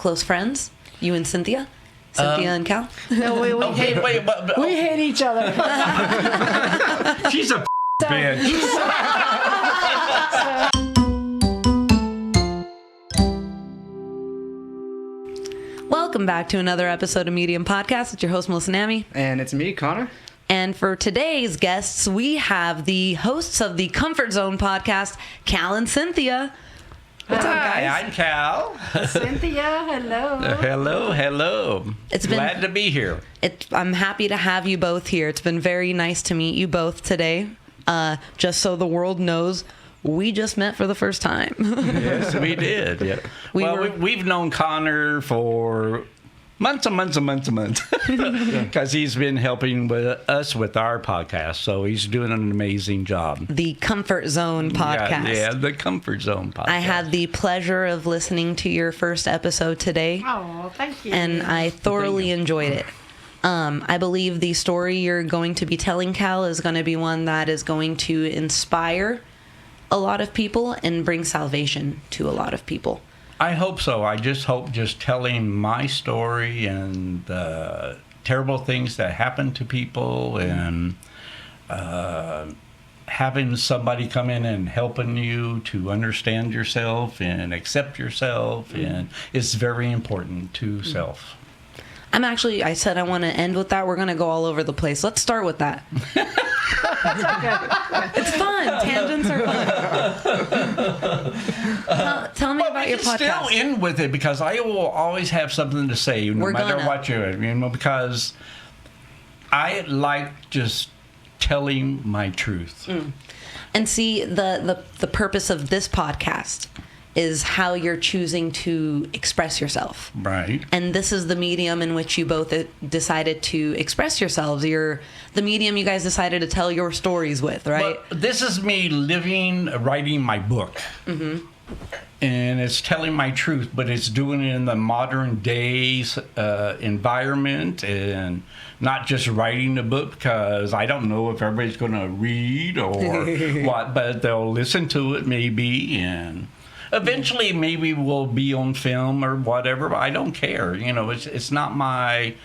close friends, you and Cynthia. Cynthia and Cal. No, we hate each other. She's a bitch. Welcome back to another episode of Medium Podcast. It's your host, Melissa Nami. And it's me, Connor. And for today's guests, we have the hosts of the Comfort Zone podcast, Cal and Cynthia. What's up, guys? Hi, I'm Cal. Cynthia, hello. Hello. Glad to be here. I'm happy to have you both here. It's been very nice to meet you both today. Just so the world knows, we just met for the first time. Yes, we did. Yeah. We've known Connor for months because he's been helping us with our podcast. So he's doing an amazing job. The Comfort Zone podcast. Yeah, the Comfort Zone podcast. I had the pleasure of listening to your first episode today. Oh, thank you. And I thoroughly enjoyed it. I believe the story you're going to be telling, Cal, is going to be one that is going to inspire a lot of people and bring salvation to a lot of people. I hope so. I just hope just telling my story and the terrible things that happen to people and having somebody come in and helping you to understand yourself and accept yourself, and it's very important to self. I said I want to end with that. We're going to go all over the place. Let's start with that. It's fun. Tangents are fun. Tell me about your podcast. Still in with it because I will always have something to say, no matter what you do, because I like just telling my truth. And see, the purpose of this podcast is how you're choosing to express yourself. Right. And this is the medium in which you both decided to express yourselves. The medium you guys decided to tell your stories with, right? But this is me writing my book. Mm-hmm. And it's telling my truth, but it's doing it in the modern days environment and not just writing a book, because I don't know if everybody's going to read or what, but they'll listen to it maybe, and eventually maybe we'll be on film or whatever, but I don't care. It's not my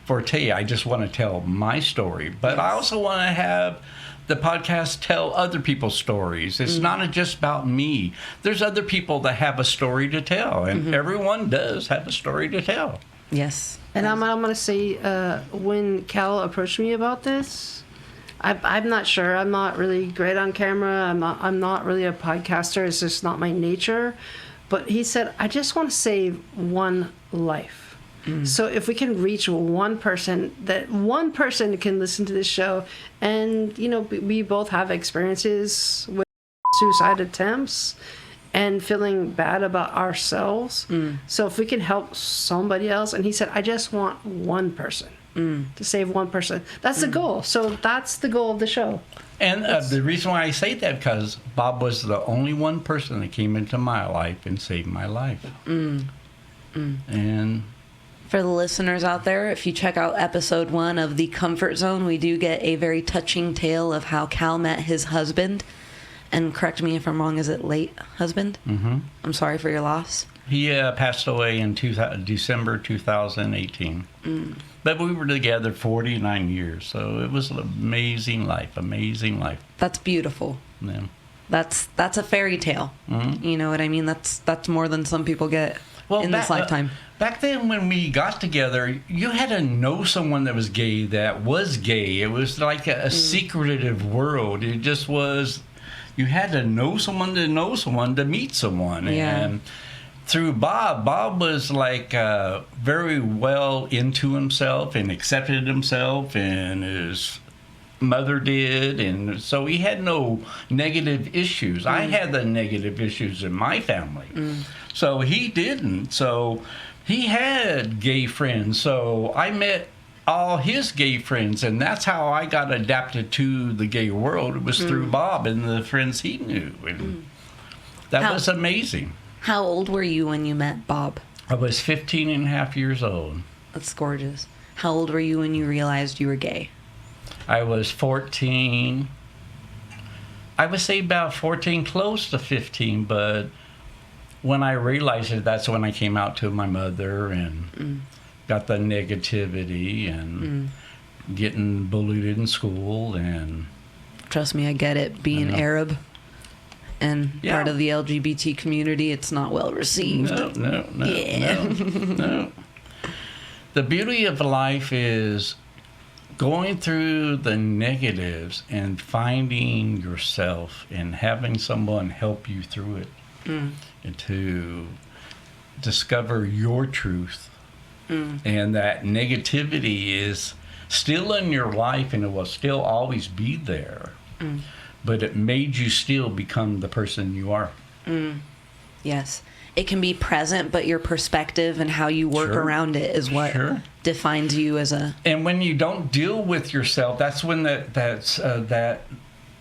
forte. I just want to tell my story. But I also want to have the podcast tell other people's stories. It's not just about me. There's other people that have a story to tell, and everyone does have a story to tell. Yes. And I'm going to say, when Cal approached me about this, I'm not sure. I'm not really great on camera. I'm not really a podcaster. It's just not my nature. But he said, I just want to save one life. So if we can reach one person, that one person can listen to this show, and we both have experiences with suicide attempts and feeling bad about ourselves. So if we can help somebody else, and he said, I just want one person. To save one person. That's the goal. So that's the goal of the show. And the reason why I say that, because Bob was the only one person that came into my life and saved my life. And for the listeners out there, if you check out episode 1 of The Comfort Zone, we do get a very touching tale of how Cal met his husband. And correct me if I'm wrong, is it late husband? Mm-hmm. I'm sorry for your loss. He passed away in December 2018. But we were together 49 years, so it was an amazing life. That's beautiful. Yeah. That's a fairy tale. You know what I mean? That's more than some people get in this lifetime. Back then when we got together, you had to know someone that was gay. It was like a secretive world. It just was, you had to know someone to meet someone. Yeah. And through Bob was like very well into himself and accepted himself, and his mother did, and so he had no negative issues. I had the negative issues in my family. So he didn't. So he had gay friends. So I met all his gay friends, and that's how I got adapted to the gay world. It was through Bob and the friends he knew. And that was amazing. How old were you when you met Bob? I was 15 and a half years old. That's gorgeous. How old were you when you realized you were gay? I was 14. I would say about 14, close to 15, but when I realized it, that's when I came out to my mother and got the negativity and getting bullied in school. And Trust me, I get it. Being Arab and part of the LGBT community, it's not well received. No. Yeah. No. The beauty of life is going through the negatives and finding yourself and having someone help you through it and to discover your truth. And that negativity is still in your life and it will still always be there. But it made you still become the person you are. Yes. It can be present, but your perspective and how you work around it is what defines you as a... And when you don't deal with yourself, that's when that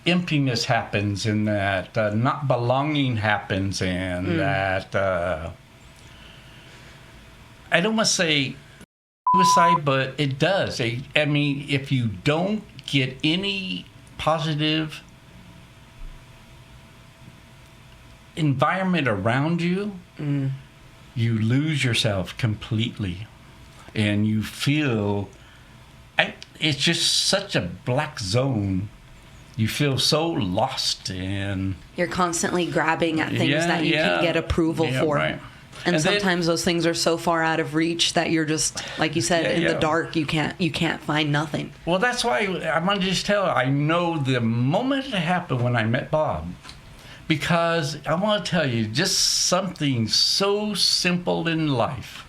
emptiness happens and that not belonging happens and that... I don't want to say suicide, but it does. I mean, if you don't get any positive environment around you, you lose yourself completely. And you feel... it's just such a black zone. You feel so lost and... You're constantly grabbing at things that you can get approval for. Right. And sometimes those things are so far out of reach that you're just, like you said, in the dark. You can't find nothing. Well, that's why I'm going to just tell you, I know the moment it happened when I met Bob. Because I want to tell you, just something so simple in life.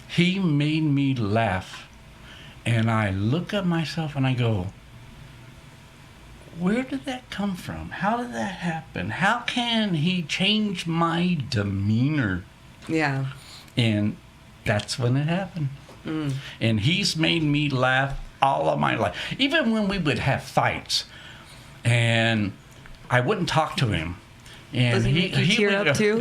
He made me laugh. And I look at myself and I go, where did that come from? How did that happen? How can he change my demeanor? Yeah. And that's when it happened. And he's made me laugh all of my life. Even when we would have fights and I wouldn't talk to him. And Does he make you tear would, up too?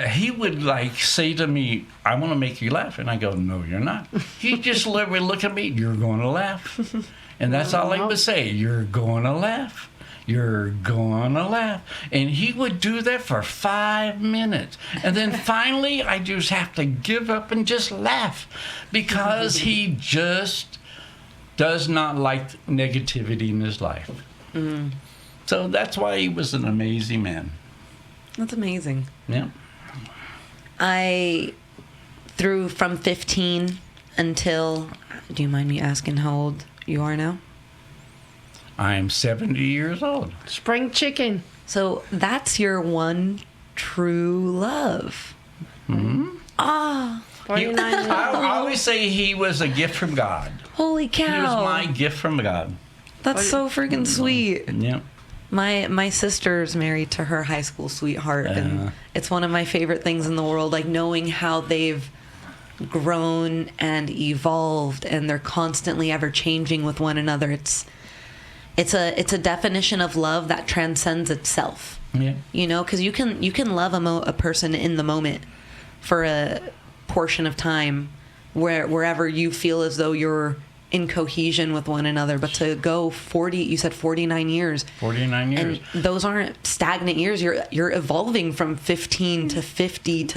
he would like say to me, I want to make you laugh. And I go, no, you're not. He just literally look at me, you're going to laugh. And that's all he would say, you're going to laugh. You're going to laugh. And he would do that for 5 minutes. And then finally, I just have to give up and just laugh. Because he just does not like negativity in his life. So that's why he was an amazing man. That's amazing. Yeah. From 15 until, do you mind me asking how old you are now? I'm 70 years old. Spring chicken. So that's your one true love. Ah. 49 I always say he was a gift from God. Holy cow. He was my gift from God. That's so freaking sweet. Yeah. My sister's married to her high school sweetheart, and it's one of my favorite things in the world, like knowing how they've grown and evolved, and they're constantly ever changing with one another. It's a definition of love that transcends itself. Yeah. You know, because you can love a person in the moment for a portion of time, wherever you feel as though you're in cohesion with one another, but to go 49 years. 49 years. And those aren't stagnant years. You're evolving from 15 to 50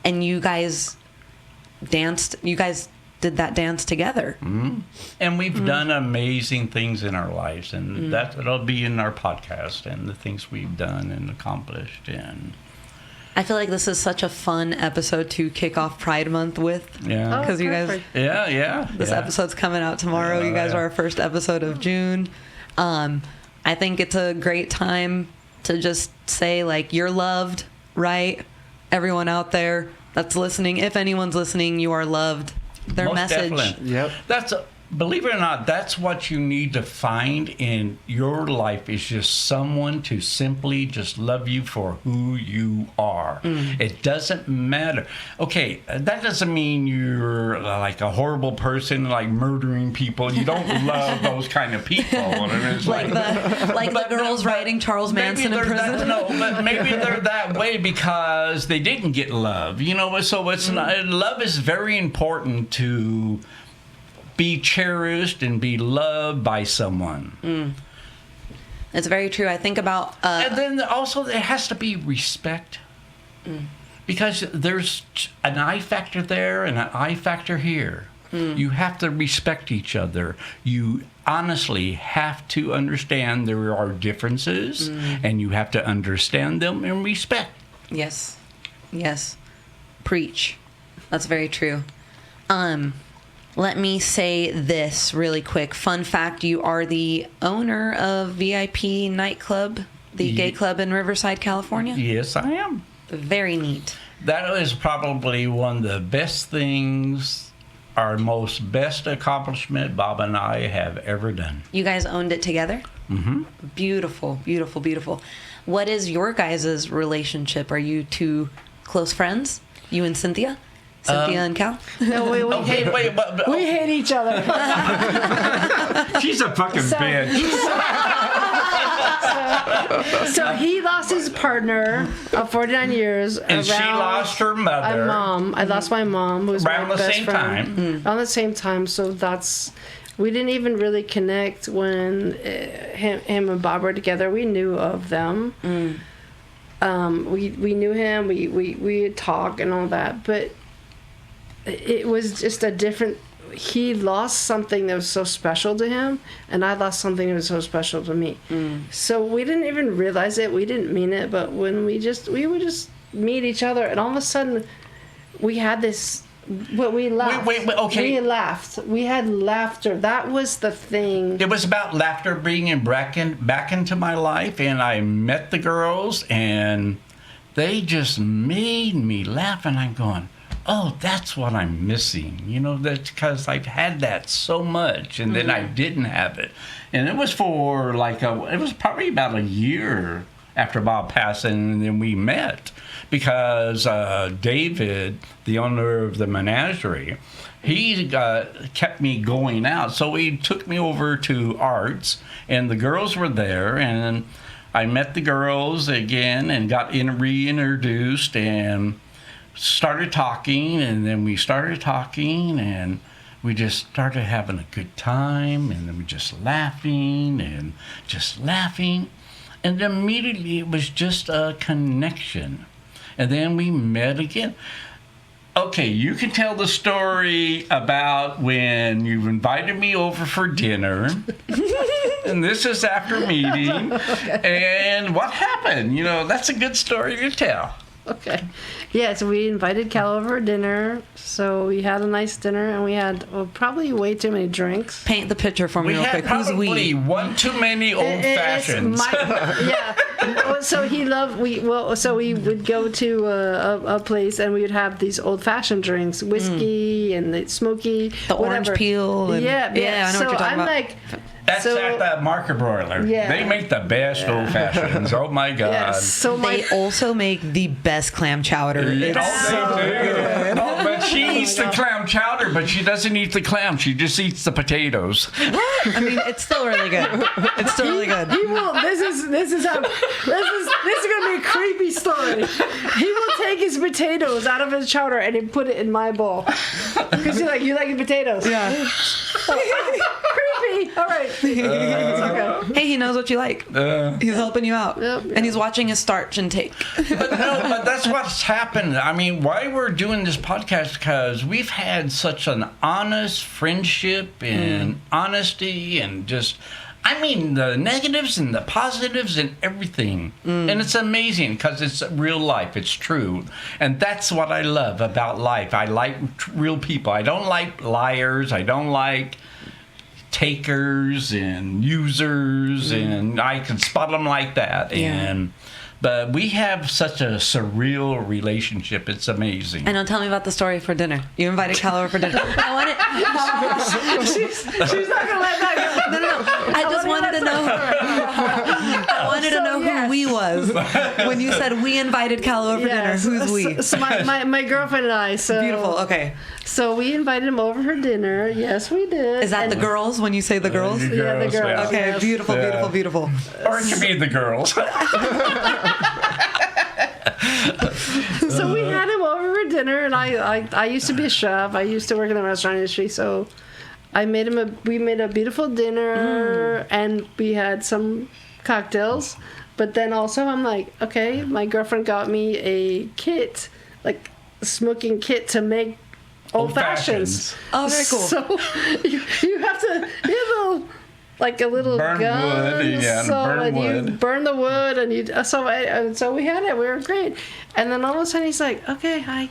and you guys did that dance together. And we've done amazing things in our lives, and that'll be in our podcast and the things we've done and accomplished. And I feel like this is such a fun episode to kick off Pride Month with. yeah. Because you guys, this episode's coming out tomorrow. You guys are our first episode of June. I think it's a great time to just say, like, you're loved, right? Everyone out there that's listening, if anyone's listening, you are loved. Their Most message. definitely. Yep. Believe it or not, that's what you need to find in your life, is just someone to simply just love you for who you are. It doesn't matter. Okay, that doesn't mean you're like a horrible person, like murdering people. You don't love those kind of people. And it's Like the girls writing Charles Manson in prison. But maybe they're that way because they didn't get love. You know, so it's not, love is very important to be cherished and be loved by someone. It's very true. I think about And then also there has to be respect. Because there's an I factor there and an I factor here. You have to respect each other. You honestly have to understand there are differences, and you have to understand them and respect. Yes. Yes. Preach. That's very true. Let me say this really quick. Fun fact, you are the owner of VIP Nightclub, the gay club in Riverside, California. Yes, I am. Very neat. That is probably one of the best things, our most best accomplishment Bob and I have ever done. You guys owned it together? Mm-hmm. Beautiful, beautiful, beautiful. What is your guys' relationship? Are you two close friends? You and Cynthia? Cynthia and Cal? No, we hate we hate each other. She's a fucking bitch. So he lost his partner of 49 years. And she lost her mother. My mom. I lost my mom, who was Around my the best same friend. time. Around the same time. So we didn't even really connect when him and Bob were together. We knew of them. We knew him. We would talk and all that, but it was just a different. He lost something that was so special to him, and I lost something that was so special to me. So we didn't even realize it. We didn't mean it, but when we would just meet each other, and all of a sudden, we had this. But we laughed. Wait, okay. We laughed. We had laughter. That was the thing. It was about laughter bringing back into my life, and I met the girls, and they just made me laugh, and I'm going, oh, that's what I'm missing. You know, that's because I've had that so much, and then I didn't have it. And it was for it was probably about a year after Bob passed, and then we met. Because David, the owner of the menagerie, he kept me going out. So he took me over to Arts, and the girls were there, and I met the girls again and got reintroduced and started talking, and then we started talking, and we just started having a good time, and then we just laughing. And immediately it was just a connection. And then we met again. Okay, you can tell the story about when you invited me over for dinner. And this is after meeting. And what happened? You know, that's a good story to tell. Okay. Yeah, so we invited Cal over for dinner. So we had a nice dinner, and we had probably way too many drinks. Paint the picture for me We real had quick. Who's probably we? one too many old fashions. Yeah. So he loved. So we would go to a place, and we would have these old fashioned drinks, whiskey and the smoky, The whatever. orange peel. And, Yeah. I know what you're talking about. That's at the Market Broiler. Yeah. They make the best old fashions. Oh my God. Yeah, so They also make the best clam chowder. It's Oh, they do. Oh, but she eats the clam chowder, but she doesn't eat the clam. She just eats the potatoes. I mean, it's still really good. It's still really good. He will. This is gonna be a creepy story. He will take his potatoes out of his chowder and then put it in my bowl. Because you like potatoes. Yeah. Creepy. All right. Okay. Hey, he knows what you like. He's helping you out. Yep. And he's watching his starch intake. But that's what's happened. I mean, why we're doing this podcast, because we've had such an honest friendship and honesty and just, I mean, the negatives and the positives and everything. And it's amazing because it's real life. It's true. And that's what I love about life. I like real people. I don't like liars. I don't like takers and users, and I can spot them like that. But we have such a surreal relationship. It's amazing. I know. Tell me about the story for dinner. You invited Cal over for dinner. I wanted. She's not gonna let that go. No. I just wanted to know. I wanted to know who we was when you said we invited Cal over for dinner. Who's we? So my girlfriend and I. So Beautiful. Okay. So we invited him over for dinner. Yes, we did. Is that the girls when you say the girls? Yeah, the girls. Yeah. Okay. Yes. Beautiful. Yeah. Beautiful. Beautiful. Or it could be the girls. So we had him over for dinner, and I used to be a chef. I used to work in the restaurant industry, so we made a beautiful dinner, and we had some cocktails. But then also I'm like, okay, my girlfriend got me a kit, like a smoking kit to make old fashions. Oh, very cool. So you have to, like a little Burn gun. wood, yeah, so burn and wood. you burn the wood, and so we had it. We were great. And then all of a sudden he's like, okay, I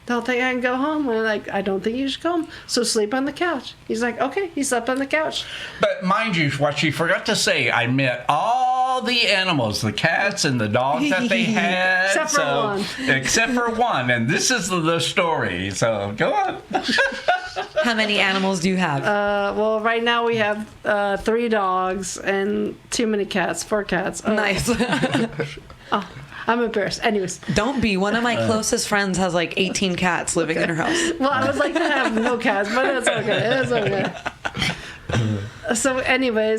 don't think I can go home. And I'm like, I don't think you should go home. So sleep on the couch. He's like, okay. He slept on the couch. But mind you, what she forgot to say, I met all the animals, the cats and the dogs that they had. Except for one. Except for one. And this is the story. So go on. How many animals do you have? Well, right now we have 3 dogs and too many cats, 4 cats. Oh, Nice. Oh, I'm embarrassed. Anyways. Don't be. One of my closest friends has like 18 cats living in her house. Well, I would like to have no cats, but it's okay. It's okay. So anyway,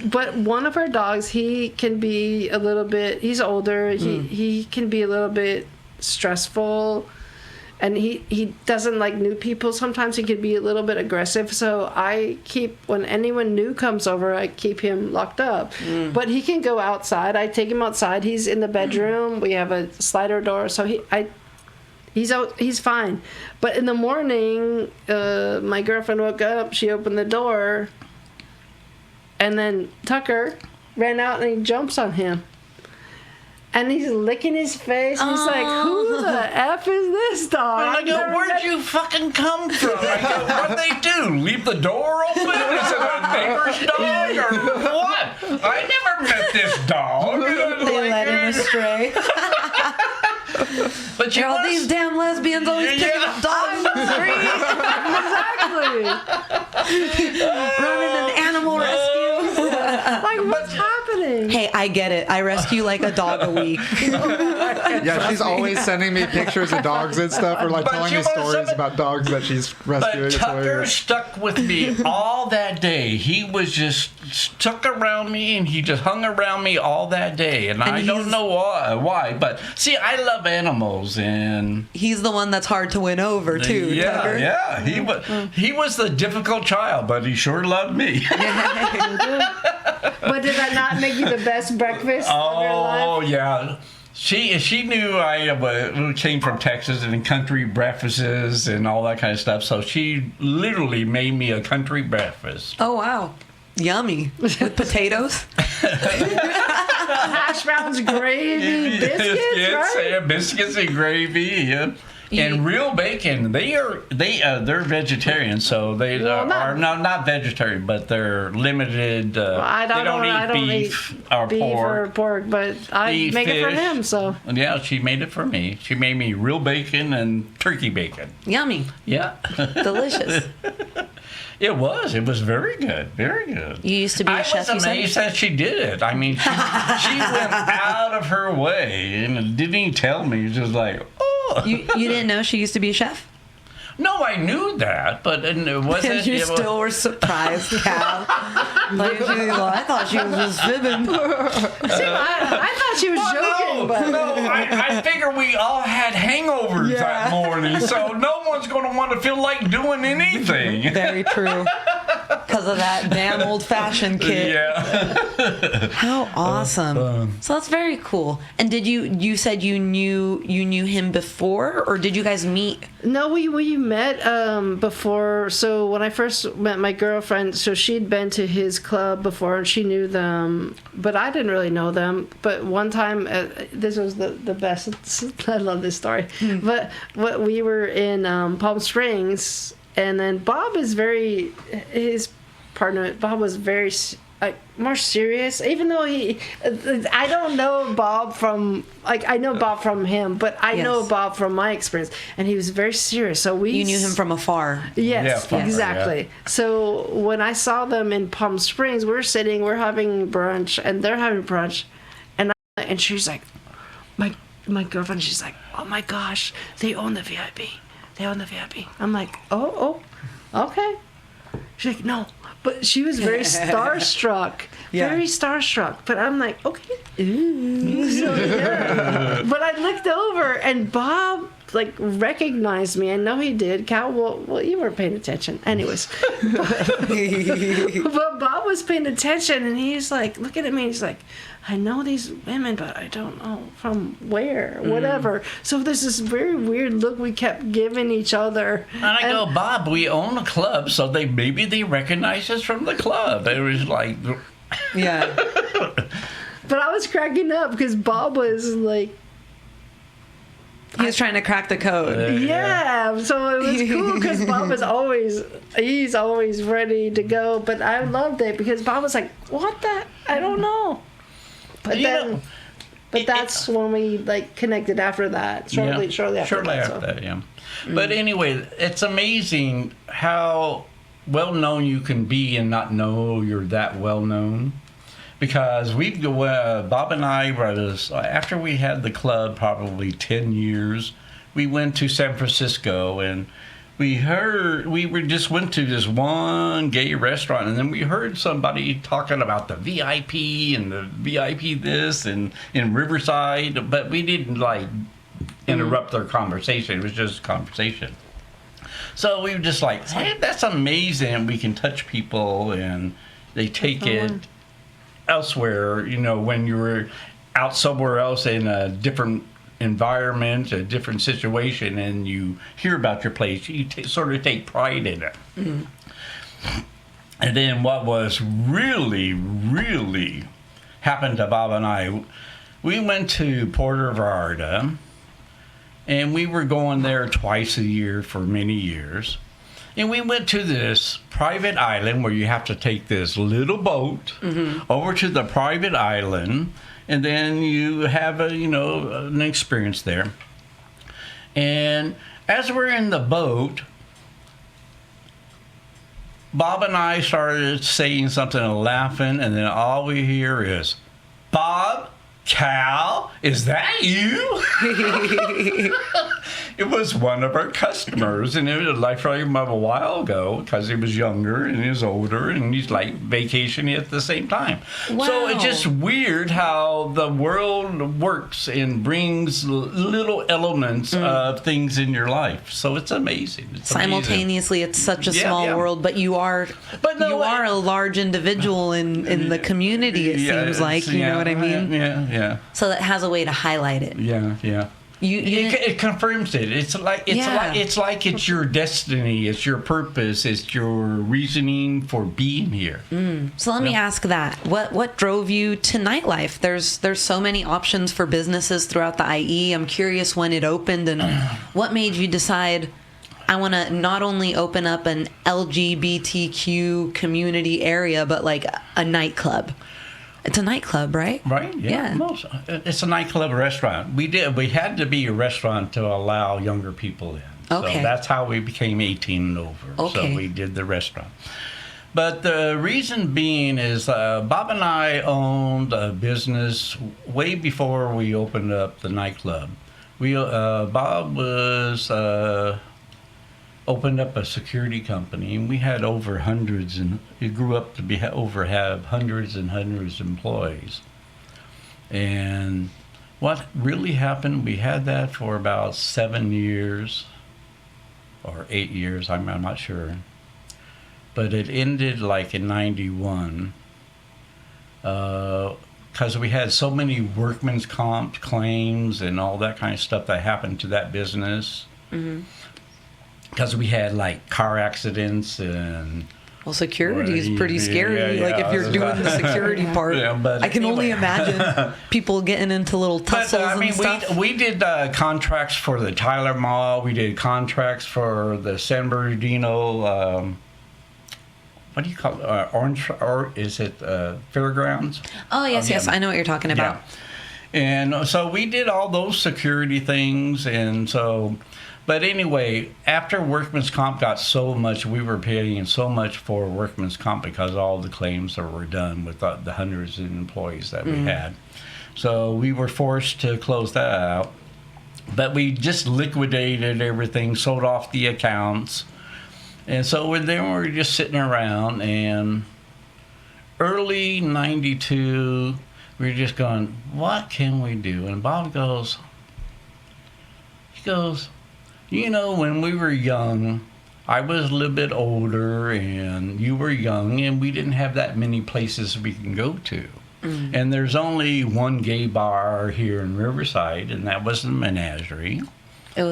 but one of our dogs, he can be a little bit, he's older, he can be a little bit stressful, and he doesn't like new people. Sometimes he can be a little bit aggressive, so when anyone new comes over, I keep him locked up. But he can go outside. I take him outside. He's in the bedroom. We have a slider door, so he's fine. But in the morning, my girlfriend woke up, she opened the door, and then Tucker ran out and he jumps on him. And he's licking his face. And he's like, who the F is this dog? And I go, where'd you fucking come from? I go, what'd they do? Leave the door open? Is it a neighbor's dog or what? I never met this dog. They let him astray. But you All these damn lesbians always picking up dogs on the street. Exactly. Running an animal rescue. Like, what's happening? Hey, I get it. I rescue like a dog a week. Yeah, she's always sending me pictures of dogs and stuff, or like But telling you me want stories something- about dogs that she's rescuing. But It's Tucker hilarious. stuck with me all that day. He was just stuck around me, and he just hung around me all that day. And I don't know why, but see, I love animals, and He's the one that's hard to win over too. yeah, Tucker. yeah, he was the difficult child, but he sure loved me. But did that not make you the best breakfast of your life? Oh yeah. She knew I came from Texas and country breakfasts and all that kind of stuff. So she literally made me a country breakfast. Oh wow, yummy with potatoes. Hash browns, gravy, biscuits, right? Yeah, biscuits and gravy. Yeah. And real bacon. They're vegetarian, so they Well, are not vegetarian, but they're limited. I don't eat eat beef or pork, but I Eat make it for fish. him. So Yeah, she made it for me. She made me real bacon and turkey bacon. Yummy, Yeah. delicious. It was. It was very good. Very good. You used to be a chef. I You was said? amazed that she did it. I mean, she went out of her way and didn't even tell me. Just like, oh. You didn't know she used to be a chef? No, I knew that, but it wasn't. And you it was- still were surprised, Cal. Like, I thought she was just fibbing. see, I thought she was joking, but No, I figure we all had hangovers that morning, so no one's going to want to feel like doing anything. Very true. Because of that damn old-fashioned kid. Yeah. How awesome. So that's very cool. And did you said you knew him before, or did you guys meet? no, we met before. So when I first met my girlfriend, so she'd been to his club before and she knew them, but I didn't really know them. But one time, this was the best. I love this story. But we were in Palm Springs, and then Bob was very more serious, even though I don't know Bob from, like, I know Bob from him, but I know Yes. Bob from my experience, and he was very serious. So You knew him from afar. Yes, Yeah, from her, exactly. yeah. So when I saw them in Palm Springs, we're having brunch, and they're having brunch, and she's like, my girlfriend, she's like, oh my gosh, they own the VIP. I'm like, oh, okay. She's like, no. But she was very starstruck. Yeah. Very starstruck. But I'm like, okay. Ooh. So, yeah. But I looked over, and Bob like recognized me. I know he did. Cal, well, you weren't paying attention. Anyways. But Bob was paying attention, and he's like looking at me. He's like, I know these women, but I don't know from where, whatever. So there's this very weird look we kept giving each other. And I go, Bob, we own a club, so maybe they recognize us from the club. It was like, Yeah. But I was cracking up because Bob was like, He was trying to crack the code. yeah. So it was cool because Bob is he's always ready to go. But I loved it because Bob was like, what the? I don't know. But that's when we like connected after that. Shortly after that. Yeah. But anyway, it's amazing how well known you can be and not know you're that well known. Because Bob and I was, after we had the club probably 10 years, we went to San Francisco and we just went to this one gay restaurant, and then we heard somebody talking about the VIP and the VIP this and in Riverside, but we didn't like interrupt their conversation. It was just conversation. So we were just like, hey, that's amazing. We can touch people and they take it elsewhere, when you're out somewhere else in a different environment, a different situation, and you hear about your place, you sort of take pride in it. Mm-hmm. And then what was really, really happened to Bob and I, we went to Puerto Vallarta, and we were going there twice a year for many years. And we went to this private island where you have to take this little boat over to the private island, and then you have an experience there. And as we're in the boat, Bob and I started saying something and laughing, and then all we hear is, Bob, Cal, is that you? It was one of our customers, and it was like from a while ago because he was younger and he was older, and he's like vacationing at the same time. Wow. So it's just weird how the world works and brings little elements of things in your life. So it's amazing. Simultaneously, it's such a small world, but you are a large individual in the community. It seems like, you know what I mean? Yeah. So that has a way to highlight it. Yeah. It confirms it. It's like it's your destiny. It's your purpose. It's your reasoning for being here. So let me ask that: what drove you to nightlife? There's so many options for businesses throughout the IE. I'm curious when it opened and what made you decide I want to not only open up an LGBTQ community area, but like a nightclub. It's a nightclub, right? Right. Yeah. It's a nightclub restaurant. We had to be a restaurant to allow younger people in. Okay. So that's how we became 18 and over. Okay. So we did the restaurant. But the reason being is Bob and I owned a business way before we opened up the nightclub. Bob was opened up a security company, and we had over hundreds, and it grew up to have hundreds and hundreds of employees. And what really happened, we had that for about 7 years or 8 years, I'm not sure. But it ended like in 91 because we had so many workman's comp claims and all that kind of stuff that happened to that business. Mm-hmm. Because we had like car accidents and. Well, security is pretty scary. Like if you're doing the security part, I can only imagine people getting into little tussles and stuff. We did contracts for the Tyler Mall. We did contracts for the San Bernardino. What do you call it? Orange, or is it Fairgrounds? Oh yes, I know what you're talking about. Yeah. And so we did all those security things, and so. But anyway, after workman's comp got so much, we were paying so much for workman's comp because all the claims that were done with the hundreds of employees that we had. So we were forced to close that out. But we just liquidated everything, sold off the accounts. And so then we were just sitting around, and early 92, we were just going, what can we do? And Bob goes, when we were young, I was a little bit older and you were young, and we didn't have that many places we can go to. And there's only one gay bar here in Riverside, and that was the Menagerie. The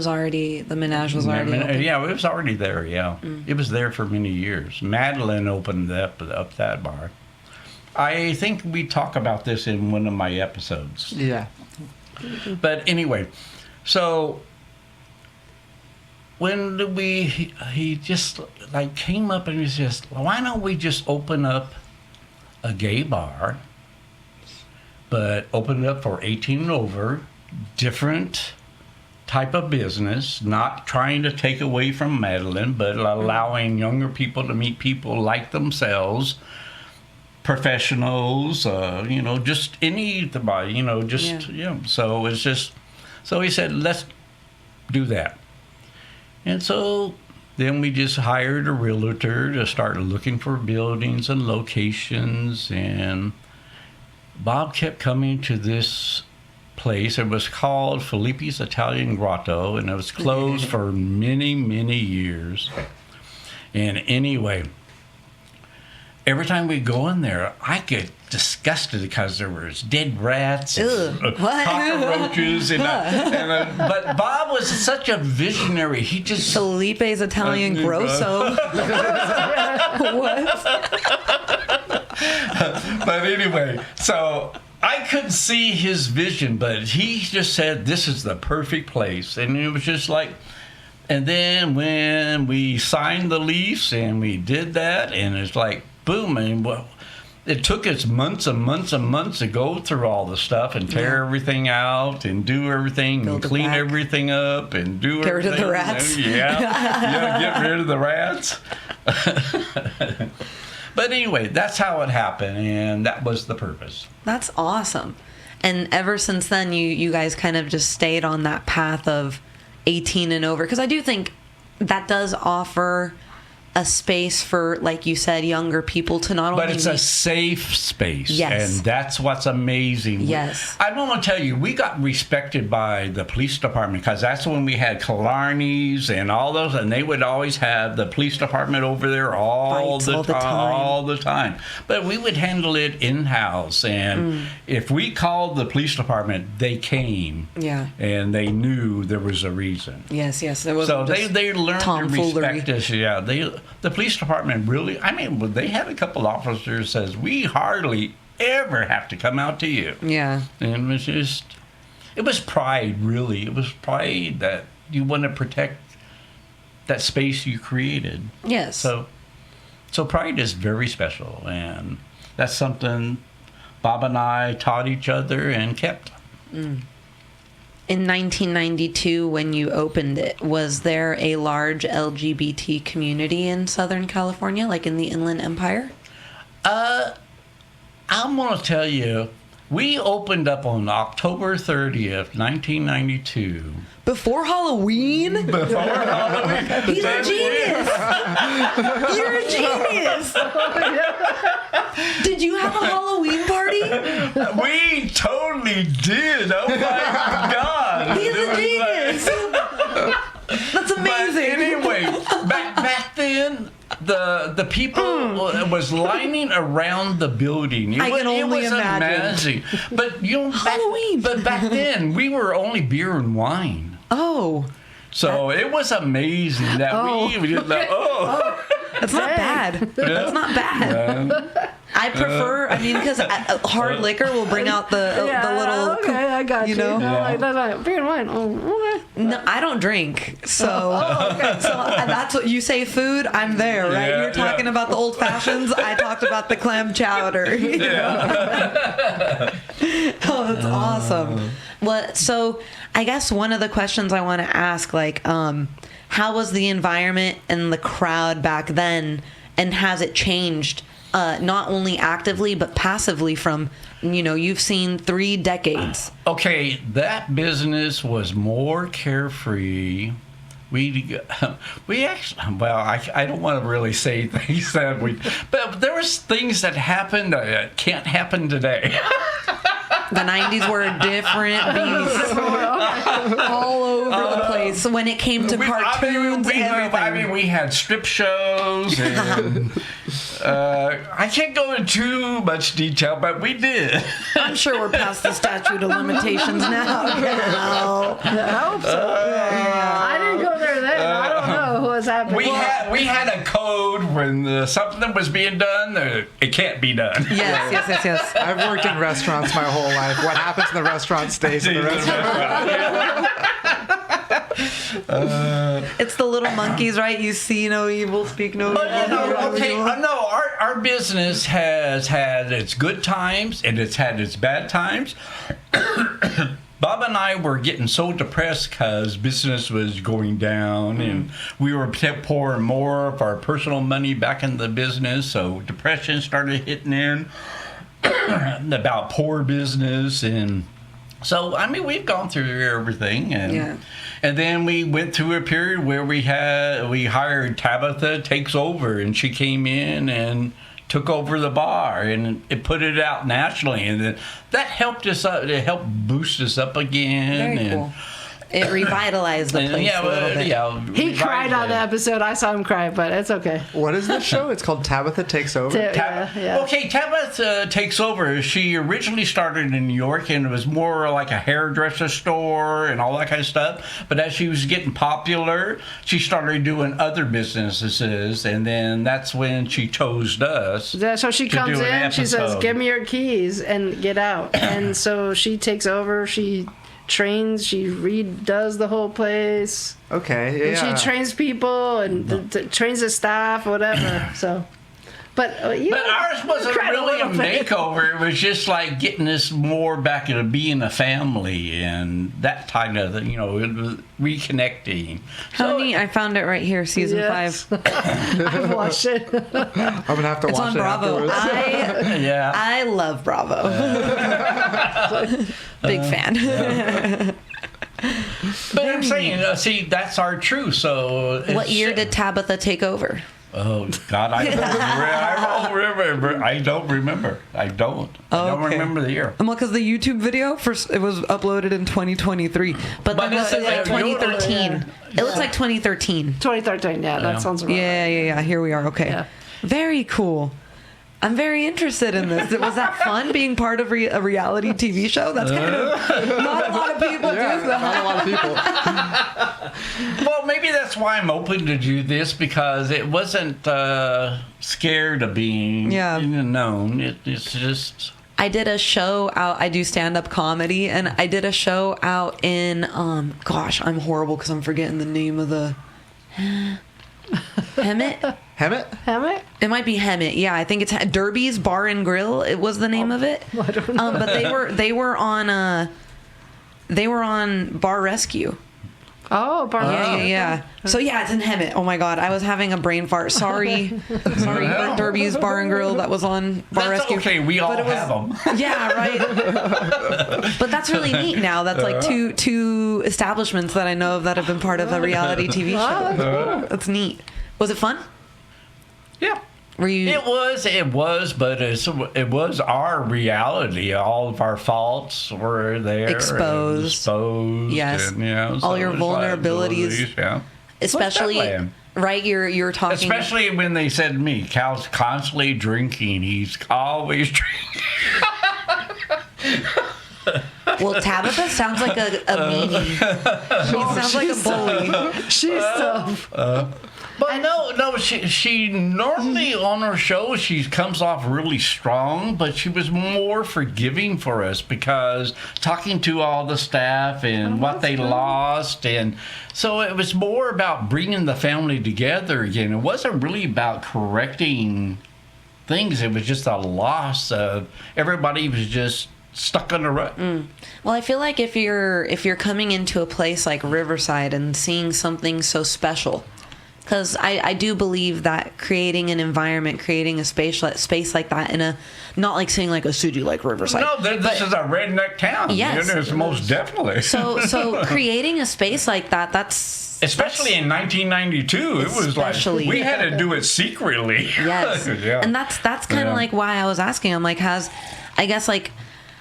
Menage was already open. Yeah, it was already there, yeah. It was there for many years. Madeline opened up that bar. I think we talk about this in one of my episodes. Yeah. But anyway, so when he just like came up and he was just, why don't we just open up a gay bar, but open it up for 18 and over, different type of business, not trying to take away from Madeline, but allowing younger people to meet people like themselves, professionals, just anybody, So it's just, so he said, let's do that. And so then we just hired a realtor to start looking for buildings and locations, and Bob kept coming to this place. It was called Felipe's Italian Grotto, and it was closed for many, many years. And anyway, every time we go in there, I get disgusted because there was dead rats and cockroaches. But Bob was such a visionary. He just... Felipe's Italian Grosso. What? But anyway, so I couldn't see his vision, but he just said, this is the perfect place. And it was just like... And then when we signed the lease and we did that, and it's like, boom, and it took us months and months and months to go through all the stuff and tear everything out and do everything and clean everything up and do get everything. Get rid of the rats. Get rid of the rats. But anyway, that's how it happened, and that was the purpose. That's awesome. And ever since then, you guys kind of just stayed on that path of 18 and over, because I do think that does offer a space for, like you said, younger people to not only... But it's a safe space. Yes. And that's what's amazing. Yes. I want to tell you, we got respected by the police department, because that's when we had Killarney's and all those, and they would always have the police department over there all the time. But we would handle it in-house, and if we called the police department, they came. Yeah. And they knew there was a reason. Yes. There was so they learned to respect us. Yeah, the police department really, they had a couple officers says, we hardly ever have to come out to you. Yeah. And it was pride, really. It was pride that you want to protect that space you created. Yes. So pride is very special, and that's something Bob and I taught each other and kept. In 1992, when you opened it, was there a large LGBT community in Southern California, like in the Inland Empire? I'm going to tell you, we opened up on October 30th, 1992. Before Halloween? He's a genius! You're a genius! Did you have a Halloween party? We totally did. Oh my God! He's a genius. That's amazing. But anyway, back then, the people was lining around the building. I can only was imagine. Amazing. But Halloween. But back then, we were only beer and wine. Oh. So it was amazing that we just like, That's not bad. That's not bad. I prefer, because hard liquor will bring out the little... Okay, I got you. Like, beer and wine. Oh, okay. No, I don't drink, so that's what you say. Food, I'm there, right? You're talking about the old fashions. I talked about the clam chowder. Oh, that's awesome. Well, so I guess one of the questions I want to ask, how was the environment and the crowd back then, and has it changed? Not only actively but passively from, you've seen 3 decades. Okay, that business was more carefree. We actually, I don't want to really say things that but there was things that happened that can't happen today. The 90s were a different beast. all over the place when it came to cartoons. everything. We had strip shows, and I can't go into too much detail, but we did. I'm sure we're past the statute of limitations now. I hope so. I didn't go there then. I don't know what's happening. We had a code when something was being done, it can't be done. Yes. I've worked in restaurants my whole life. What happens in the restaurant stays in the restaurant. It's the little monkeys, right? You see no evil, speak no evil. But our business has had its good times and it's had its bad times. Bob and I were getting so depressed because business was going down and we were pouring more of our personal money back into the business. So depression started hitting in about poor business. And so, we've gone through everything. And then we went through a period where we hired Tabitha Takes Over, and she came in and took over the bar, and it put it out nationally, and then that helped us up. It helped boost us up again. Very cool. It revitalized the place a little bit. He cried on the episode. I saw him cry, but it's okay. What is this show? It's called Tabitha Takes Over? Okay, Tabitha Takes Over. She originally started in New York, and it was more like a hairdresser store and all that kind of stuff. But as she was getting popular, she started doing other businesses, and then that's when she chose us. Yeah, so she comes in, she says, "Give me your keys and get out." And so she takes over. She trains, she redoes the whole place. Okay, yeah. And she trains people and trains the staff, whatever. So, but ours wasn't really a makeover. It was just like getting us more back into being a family and that kind of, reconnecting. Honey, I found it right here, season 5. I've watched it. I'm gonna have to It's watch on it Bravo. afterwards. I love Bravo. Big fan. But I'm saying, see, that's our truth. So, what year did Tabitha take over? Oh God, I don't remember. I don't remember. I don't remember the year. Well, because the YouTube video it was uploaded in 2023, but that looks like 2013. It looks like 2013. 2013. Yeah, that sounds right. Yeah. Here we are. Okay. Yeah. Very cool. I'm very interested in this. Was that fun being part of a reality TV show? That's kind of not a lot of people do that. Not a lot of people. Well, maybe that's why I'm open to do this, because it wasn't scared of being known. It's just. I did a show out. I do stand-up comedy, and I did a show out in. Gosh, I'm horrible because I'm forgetting the name of the. Hemet? Hemet? It might be Hemet. Yeah, I think it's Derby's Bar and Grill. It was the name of it. I don't know. But they were on Bar Rescue. Oh, Bar Rescue. Yeah. So yeah, it's in Hemet. Oh my God, I was having a brain fart. Sorry, Derby's Bar and Grill that was on Bar That's Rescue. Okay, we all have them. Yeah, right. But that's really neat now. That's like two establishments that I know of that have been part of a reality TV show. That's cool. That's neat. Was it fun? Yeah. Were you? It was, but it was our reality. All of our faults were there. Exposed. Yes. And, all your vulnerabilities. Yeah. Especially, right? You're talking. Especially when they said to me, Cal's constantly drinking. He's always drinking. Well, Tabitha sounds like a meanie. She sounds like a bully. She's tough. But no, she normally on her show, she comes off really strong, but she was more forgiving for us because talking to all the staff and what they lost. And so it was more about bringing the family together again. It wasn't really about correcting things. It was just a loss of everybody was just stuck on the rut. Well, I feel like if you're coming into a place like Riverside and seeing something so special, because I do believe that creating an environment, creating a space like that in a, not like saying like a city like Riverside. No, this is a redneck town. Yes. It's most definitely. So creating a space like that, especially in 1992, it was like we had to do it secretly. Yes. Yeah. And that's kind of like why I was asking. I'm like,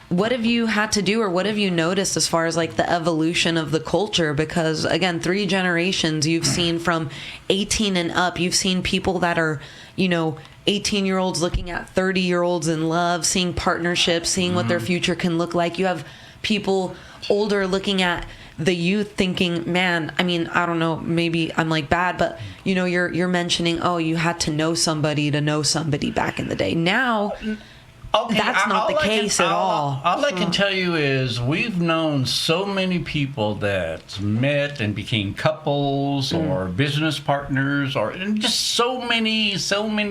what have you had to do, or what have you noticed as far as like the evolution of the culture? Because again, 3 generations you've seen from 18 and up. You've seen people that are, 18-year-olds looking at 30-year-olds in love, seeing partnerships, seeing what their future can look like. You have people older looking at the youth thinking, man, I mean, I don't know, maybe I'm like bad, but you're mentioning, oh, you had to know somebody to know somebody back in the day. Now, that's not the case at all. All I can tell you is we've known so many people that met and became couples or business partners, and just so many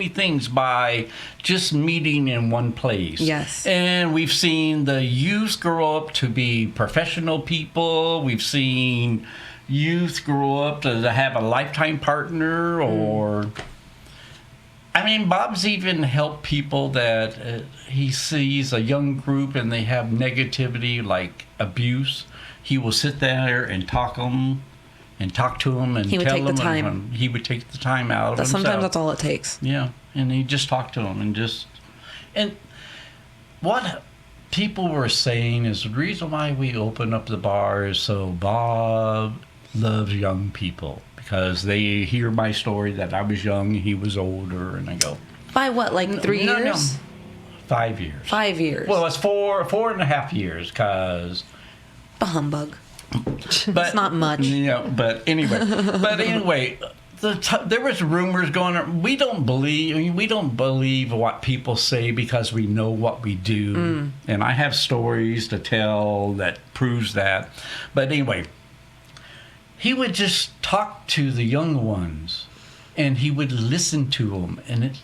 things by just meeting in one place. Yes. And we've seen the youth grow up to be professional people. We've seen youth grow up to have a lifetime partner, or I mean, Bob's even helped people that he sees a young group and they have negativity like abuse. He will sit there and talk to them and tell them. He would take the time. He would take the time out of himself. Sometimes that's all it takes. Yeah, and he just talked to them and what people were saying is the reason why we open up the bar is so Bob loves young people. Because they hear my story that I was young, he was older, and I go. By what, like 3 years? No. 5 years. 5 years. Well, it's 4.5 years, because. A humbug. But, it's not much. But anyway, there was rumors going on. We don't believe what people say because we know what we do, and I have stories to tell that proves that. But anyway. He would just talk to the young ones, and he would listen to them, and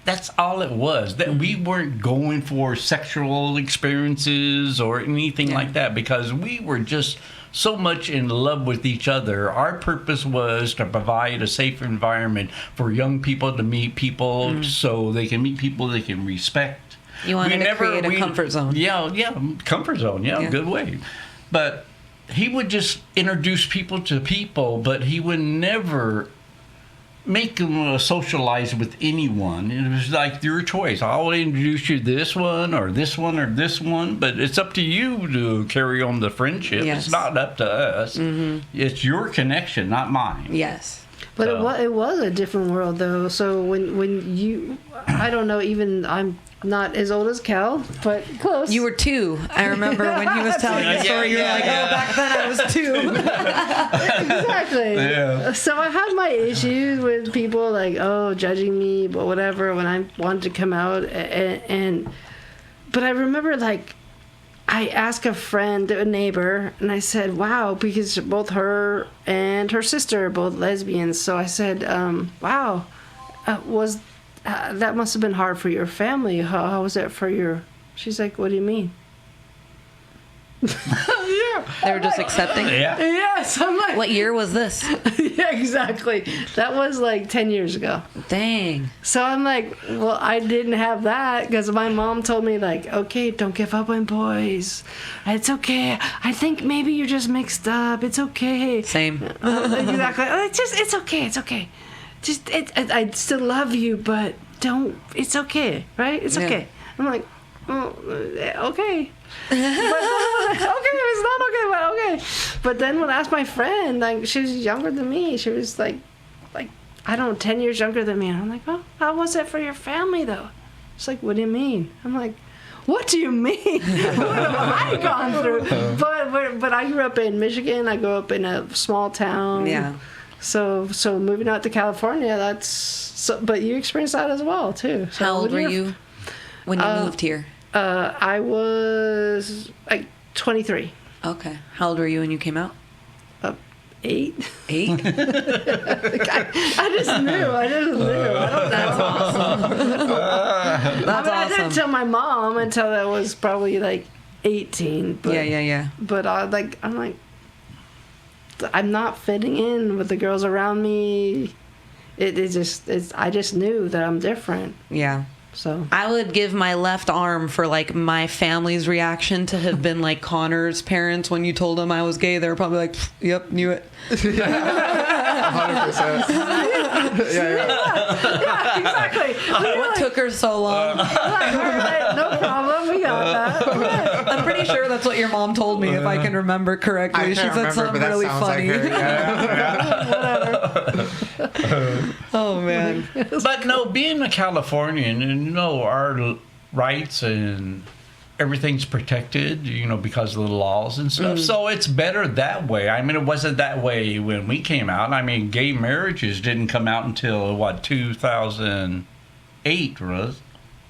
that's all it was. That we weren't going for sexual experiences or anything like that, because we were just so much in love with each other. Our purpose was to provide a safe environment for young people to meet people, so they can meet people they can respect. You wanted to create a comfort zone. Yeah, comfort zone. Yeah, good way. But he would just introduce people to people, but he would never make them socialize with anyone. It was like your choice. I'll introduce you to this one or this one or this one, but it's up to you to carry on the friendship. Yes. It's not up to us. It's your connection, not mine. Yes. But it was a different world, though. So when you, I don't know, even I'm not as old as Cal, but close. You were 2. I remember when he was telling the story, you were like, oh, back then I was 2. Exactly. Yeah. So I had my issues with people like, judging me, but whatever, when I wanted to come out. But I remember, like, I asked a friend, a neighbor, and I said, wow, because both her and her sister are both lesbians. So I said, wow, that must have been hard for your family. How was that for your... She's like, what do you mean? Yeah. They were just accepting? Yeah. Yes. I'm like... What year was this? Yeah, exactly. That was like 10 years ago. Dang. So I'm like, well, I didn't have that because my mom told me, like, okay, don't give up on boys. It's okay. I think maybe you're just mixed up. It's okay. Same. Exactly. It's okay. It's okay. I still love you, but don't. It's okay, right? It's okay. I'm like, okay. But okay, it's not okay, but okay. But then when I asked my friend, like, she was younger than me. She was like, I don't know, 10 years younger than me. And I'm like, oh, how was it for your family, though? She's like, what do you mean? I'm like, what do you mean? What have I gone through? But I grew up in Michigan. I grew up in a small town. Yeah. So moving out to California, but you experienced that as well, too. So how old were you when you moved here? I was like 23. Okay. How old were you when you came out? 8. 8? I just knew. I don't know. That's awesome. That's I didn't awesome. tell my mom until I was probably like 18. But, Yeah. But I'm like, I'm not fitting in with the girls around me. I just knew that I'm different. Yeah. So I would give my left arm for like my family's reaction to have been like Connor's parents when you told them I was gay. They were probably like, "Yep, knew it." 100%. Yeah, exactly. What took her so long? Like, all right, no problem. We got that. I'm pretty sure that's what your mom told me, if I can remember correctly. I She can't said remember, something but that really sounds funny. like her. Whatever. Oh man. But no, being a Californian, and our rights and everything's protected, because of the laws and stuff. So it's better that way. I mean, it wasn't that way when we came out. I mean, gay marriages didn't come out until 2008 was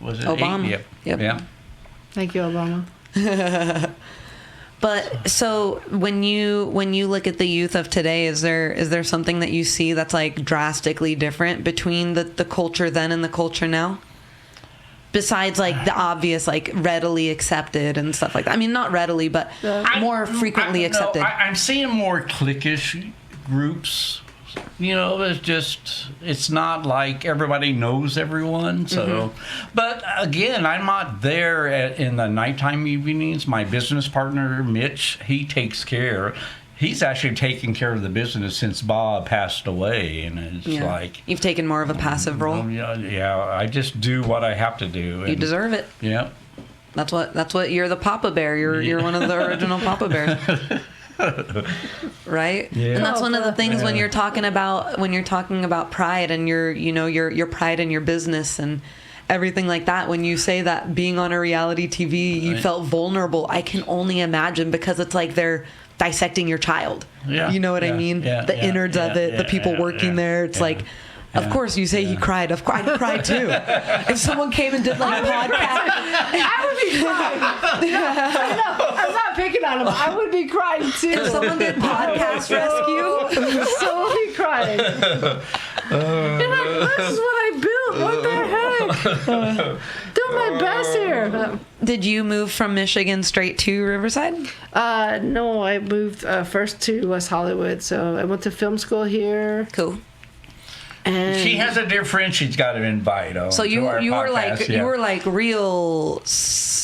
it? Obama. 8? Yep. Yep. Yeah. Thank you, Obama. But so when you look at the youth of today, is there something that you see that's like drastically different between the culture then and the culture now? Besides like the obvious, like readily accepted and stuff like that. I mean, not readily, but more frequently accepted. I'm seeing more cliquish groups. It's not like everybody knows everyone. So, but again, I'm not there in the nighttime evenings. My business partner, Mitch, he takes care. He's actually taken care of the business since Bob passed away, and it's like you've taken more of a passive role. Yeah. I just do what I have to do. You deserve it. Yeah. That's what you're the Papa Bear. You're one of the original Papa Bears. Right? Yeah. And that's one of the things when you're talking about pride and your pride in your business and everything like that. When you say that being on a reality TV, you felt vulnerable. I can only imagine, because it's like they're dissecting your child. Yeah. You know what I mean? The innards of it, the people working there. It's like, of course you say he cried. Of course, I'd cry too. If someone came and did like a podcast, I would be crying. I'm not picking on him. I would be crying too. if someone did podcast rescue, So would be crying. You're like, this is what I built. What the heck? Doing my best here. did you move from Michigan straight to Riverside? No, I moved first to West Hollywood. So I went to film school here. Cool. And She has a dear friend she's got to invite. So you were like yeah. you were like real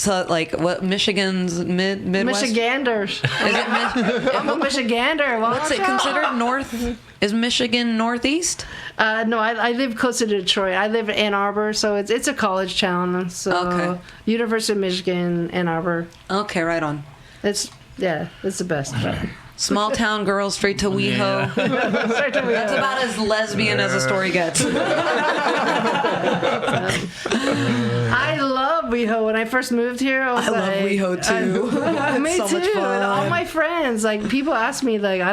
like what Michigan's Midwest? Michiganders. Is it I'm a Michigander. what's it considered? North? Is Michigan northeast? No, I live closer to Detroit. I live in Ann Arbor, so it's a college town. So Okay. University of Michigan, Ann Arbor. Okay, right on. It's the best. Small town girl straight to WeHo. That's about as lesbian as a story gets. I love WeHo. When I first moved here, I love WeHo too. Me It's so too. much fun. And all my friends, like people ask me, like I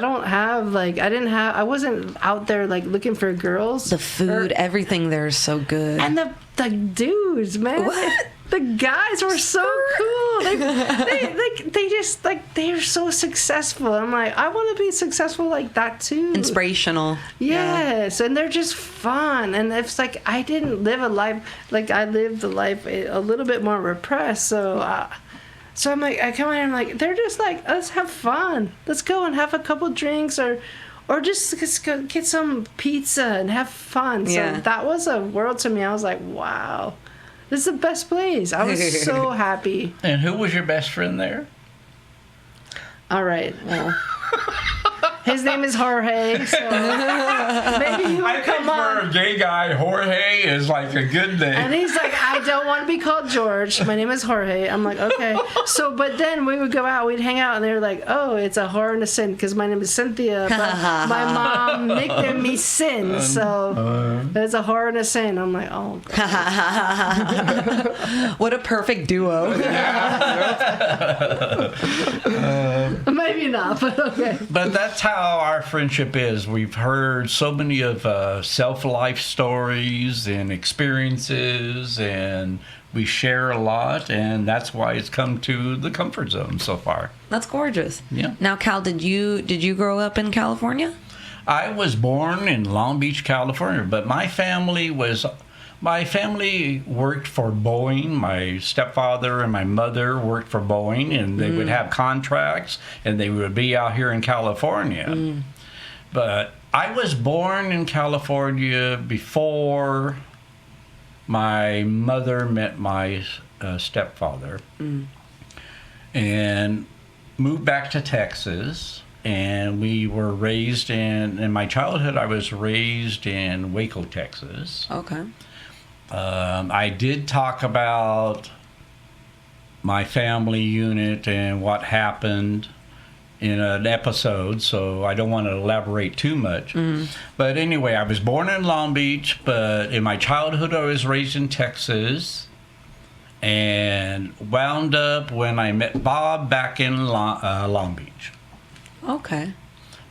wasn't out there like looking for girls. The food, everything there is so good. And the dudes, man. What? The guys were so cool. They just like they're so successful. I'm like, I want to be successful like that too. Inspirational. Yes, and they're just fun. And it's like I didn't live a life like I lived a life a little bit more repressed. So I'm like, I come in and I'm like, they're just like, let's have fun. Let's go and have a couple drinks or just go get some pizza and have fun. Yeah. So that was a world to me. I was like, wow. This is the best place. I was so happy. And who was your best friend there? All right. Well, his name is Jorge. So maybe he will come on. For a gay guy, Jorge is like a good name. And he's like, I don't want to be called George. My name is Jorge. I'm like, okay. So, but then we would go out, we'd hang out, and they were like, oh, it's a whore and a sin because my name is Cynthia. But my mom nicknamed me Sin. So it's a whore and a sin. I'm like, oh, God. What a perfect duo. Maybe not, but okay. But that's how our friendship is. We've heard so many of self-life stories and experiences, and we share a lot, and that's why it's come to the comfort zone so far. That's gorgeous. Yeah. Now, Cal, did you grow up in California? I was born in Long Beach, California, but my family worked for Boeing. My stepfather and my mother worked for Boeing, and they would have contracts, and they would be out here in California. But I was born in California before my mother met my stepfather, and moved back to Texas. and we were raised in my childhood, I was raised in Waco, Texas. Okay. I did talk about my family unit and what happened in an episode, so I don't want to elaborate too much. But anyway, I was born in Long Beach, but in my childhood I was raised in Texas, and wound up when I met Bob back in Long Beach. Okay.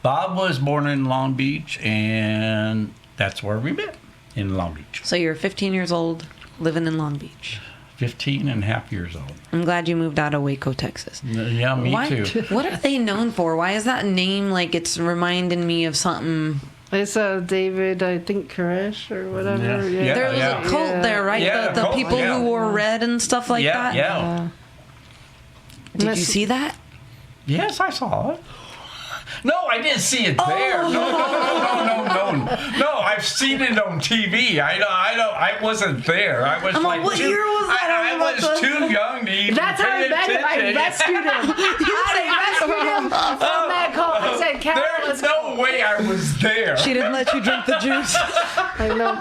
Bob was born in Long Beach, and that's where we met, in Long Beach. So you're 15 years old, living in Long Beach. 15 and a half years old. I'm glad you moved out of Waco, Texas. Yeah, me too. What are they known for? Why is that name like it's reminding me of something? It's David, I think, Koresh or whatever. Yeah. There was a cult there, right? Yeah, the cult, people yeah. who wore red and stuff like that? Yeah. Did you see that? Yes, I saw it. No, I didn't see it there. No. I've seen it on TV. I wasn't there. I was like, what year was that? I was too young to even That's how pay I met him. I attention. rescued him. I rescued him from that cult. I said, Cal, There's let's go. no way I was there. She didn't let you drink the juice. I know.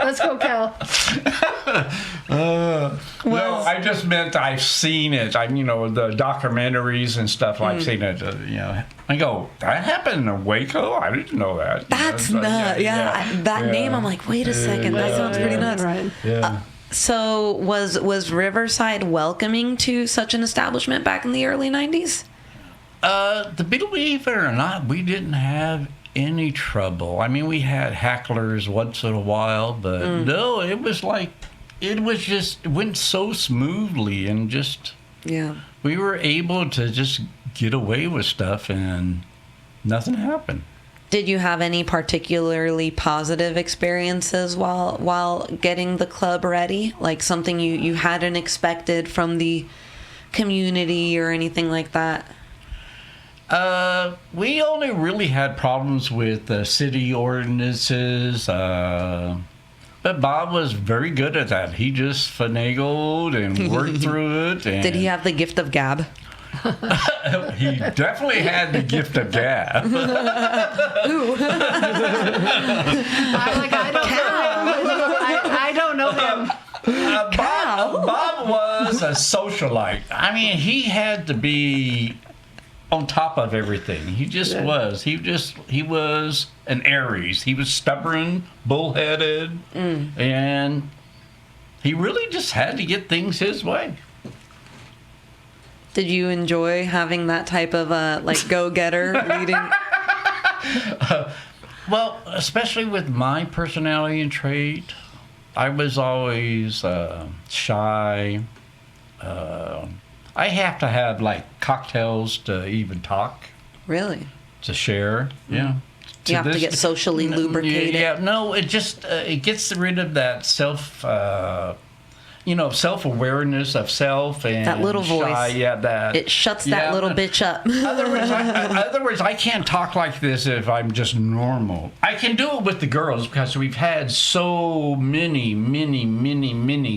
Let's go, Cal. No, I just meant I've seen it. The documentaries and stuff. I've seen it. I go, that happened in Waco. I didn't know that. That's nuts. That name, I'm like, wait a second. That sounds pretty nuts. Right. Yeah. So was Riverside welcoming to such an establishment back in the early 90s? Believe it or not, we didn't have any trouble. I mean, we had hecklers once in a while, but no, it was just went so smoothly, and just we were able to just get away with stuff and nothing happened. Did you have any particularly positive experiences while getting the club ready? Like something you hadn't expected from the community or anything like that? We only really had problems with city ordinances, but Bob was very good at that. He just finagled and worked through it. And Did he have the gift of gab? He definitely had the gift of gab. I'm like, I don't know him. Bob was a socialite. I mean, he had to be on top of everything. He just was. He was an Aries. He was stubborn, bullheaded, and he really just had to get things his way. Did you enjoy having that type of go-getter leading? Well, especially with my personality and trait, I was always shy. I have to have cocktails to even talk. Really? To share. Yeah. You have to get socially lubricated. Yeah. No, it just it gets rid of that self-awareness of self and that little voice. Shy, that it shuts that little bitch up. Other words, I can't talk like this if I'm just normal. I can do it with the girls because we've had so many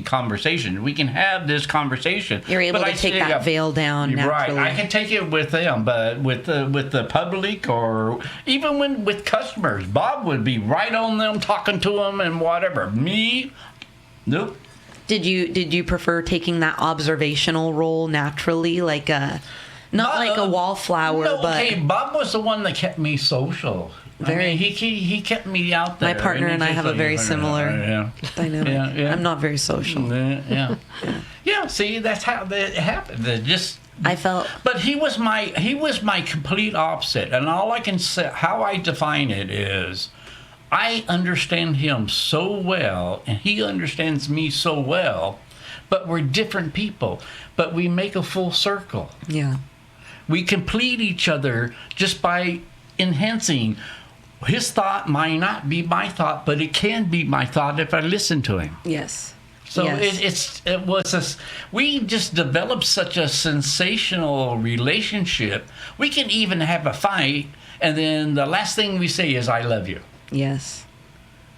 conversations. We can have this conversation. You're able to take that veil down naturally. Right. I can take it with them, but with the public or even with customers, Bob would be right on them, talking to them and whatever. Me, nope. Did you prefer taking that observational role naturally, like a wallflower? No, but okay, Bob was the one that kept me social. He kept me out there. My partner and I have a very similar dynamic. Yeah. I'm not very social. Yeah. See, that's how it happened. I felt, but he was my complete opposite, and all I can say, how I define it is, I understand him so well, and he understands me so well, but we're different people. But we make a full circle. Yeah. We complete each other just by enhancing. His thought might not be my thought, but it can be my thought if I listen to him. Yes. So we just developed such a sensational relationship. We can even have a fight, and then the last thing we say is, "I love you." Yes.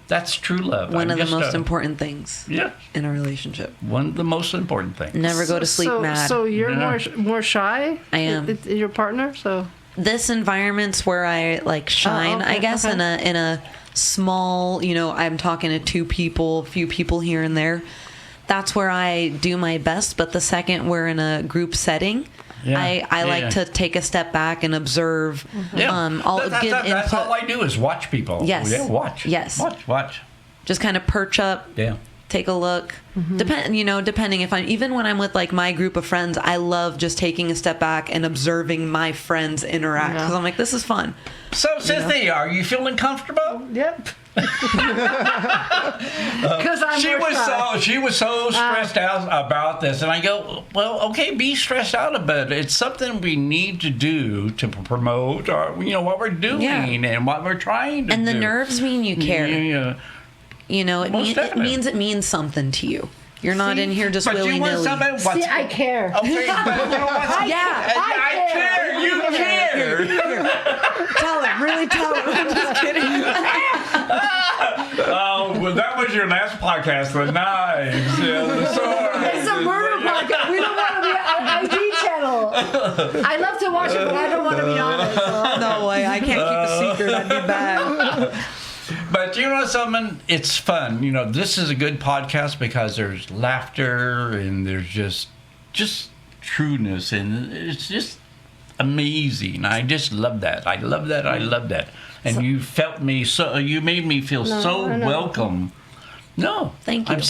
That's true love. One of the most important things. Yeah. In a relationship. One of the most important things. Never go to sleep mad. So you're more shy? I am. Your partner? So. this environment's where I like shine, okay, I guess, okay. in a small, I'm talking to two people, a few people here and there. That's where I do my best. But the second we're in a group setting, I like to take a step back and observe. I'll give input. That's all I do is watch people. Yes. Yeah, watch. Yes. Watch. Just kind of perch up. Yeah. Take a look. Depending if even when I'm with like my group of friends, I love just taking a step back and observing my friends interact because I'm like, this is fun. So, Cynthia, are you feeling comfortable? Yep. Because She was so stressed out about this, and I go, well, okay, be stressed out about it. It's something we need to do to promote what we're doing and what we're trying to do. And the nerves mean you care. Yeah. It means something to you. You're not in here just willy nilly. See, I care. Okay, but you know what? I care. You care. Tell him. Really tell him. I'm just kidding. Oh, well, that was your last podcast, the knives, the sword. It's a murder podcast. We don't want to be on ID channel. I love to watch it, but I don't want to be on it. So. No way. I can't keep a secret. I'd be bad. But you know something? It's fun. This is a good podcast because there's laughter and there's just trueness, and it's just amazing. I just love that. I love that. And you made me feel so welcome. No, thank you. I'm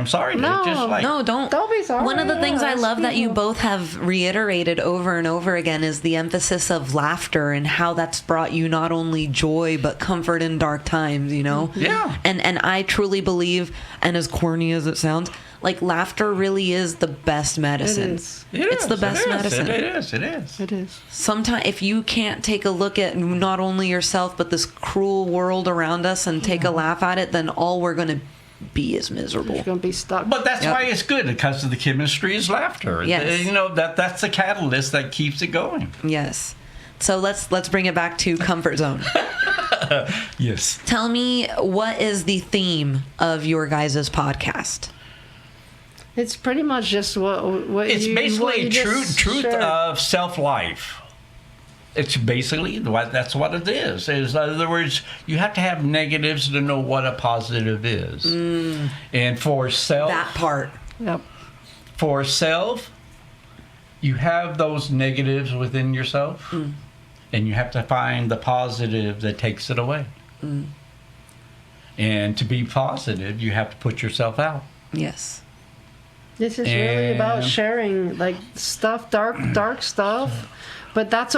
sorry. No, don't be sorry. One of the things I love that you people. both have reiterated over and over again is the emphasis of laughter and how that's brought you not only joy but comfort in dark times. Yeah. And I truly believe, and as corny as it sounds, like laughter really is the best medicine. It's the best medicine. It is. Sometimes if you can't take a look at not only yourself but this cruel world around us and take a laugh at it, then all we're going to be is miserable. You're going to be stuck. But that's why it's good, because of the chemistry is laughter. Yes. That's the catalyst that keeps it going. Yes. So let's bring it back to comfort zone. Yes. Tell me, what is the theme of your guys' podcast? It's pretty much just what It's basically truth shared. of self-life. It's basically that's what it is. In other words, you have to have negatives to know what a positive is. And for self, That part. Yep. for self, you have those negatives within yourself, and you have to find the positive that takes it away. And to be positive, you have to put yourself out. Yes. This is really about sharing like stuff, dark stuff. But that's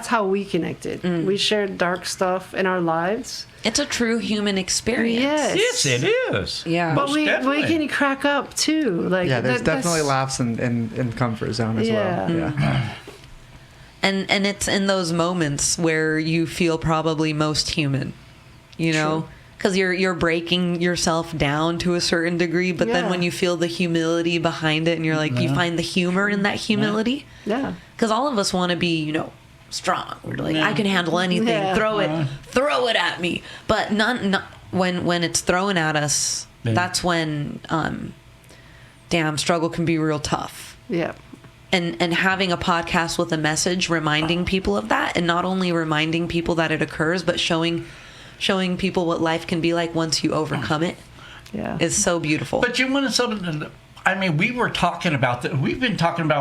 how we connected. We shared dark stuff in our lives. It's a true human experience. Yes. Yes, it is. Yeah. But we definitely. can crack up too. Like there's definitely laughs in comfort zone as well. Yeah. And it's in those moments where you feel probably most human, because you're breaking yourself down to a certain degree, but then when you feel the humility behind it and you're like, you find the humor in that humility. Yeah. Because all of us want to be, strong. We're like, I can handle anything. Yeah. Throw it at me. But not when it's thrown at us, that's when struggle can be real tough. Yeah. And having a podcast with a message reminding people of that, and not only reminding people that it occurs, but showing people what life can be like once you overcome it. Yeah. Is so beautiful. But you want something. I mean, we've been talking about